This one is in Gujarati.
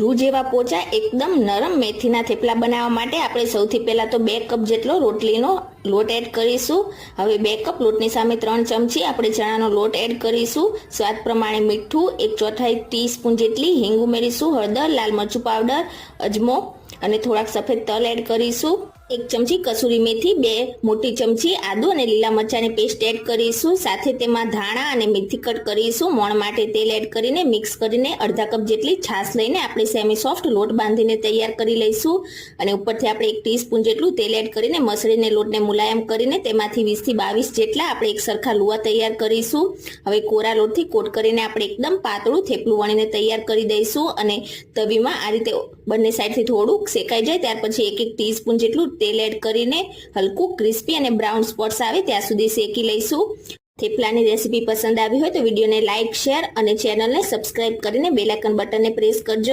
રૂ જેવા પોચા એકદમ નરમ મેથીના થેપલા બનાવવા માટે આપણે સૌથી પહેલાં તો 2 કપ જેટલો રોટલીનો લોટ એડ કરીશું। હવે 2 કપ લોટની સામે 3 ચમચી આપણે ચણાનો લોટ એડ કરીશું। સ્વાદ પ્રમાણે મીઠું, 1/4 ટીસ્પૂન જેટલી હિંગ ઉમેરીશું, હળદર, લાલ મરચું પાવડર, અજમો અને થોડાક સફેદ તલ એડ કરીશું। 1 ચમચી કસૂરી મેથી, 2 મોટી ચમચી આદુ અને લીલા મરચાંની પેસ્ટ એડ કરીશું। સાથે તેમાં ધાણા અને મેથી કટ કરીશું। મોણ માટે તેલ એડ કરીને મિક્સ કરીને અડધા કપ જેટલી છાશ લઈને આપણે સેમી સોફ્ટ લોટ બાંધીને તૈયાર કરી લઈશું। અને ઉપરથી આપણે 1 ટીસ્પૂન જેટલું તેલ એડ કરીને મસળીને લોટને મુલાયમ કરીને તેમાંથી 20 થી 22 જેટલા આપણે એક સરખા લુવા તૈયાર કરીશું। હવે કોરા લોટથી કોટ કરીને આપણે એકદમ પાતળું થેપલું વણીને તૈયાર કરી દઈશું। અને તવીમાં આ રીતે બંને સાઈડથી થોડુંક શેકાઈ જાય ત્યાર પછી 1 ટીસ્પૂન જેટલું તેલ એડ કરીને હલકું ક્રિસ્પી અને બ્રાઉન સ્પોટ્સ આવે ત્યાં સુધી શેકી લઈશું। થેપલાની રેસીપી પસંદ આવી હોય તો વિડીયોને લાઇક, શેર અને ચેનલને સબસ્ક્રાઇબ કરીને બેલ આઇકન બટનને પ્રેસ કરજો।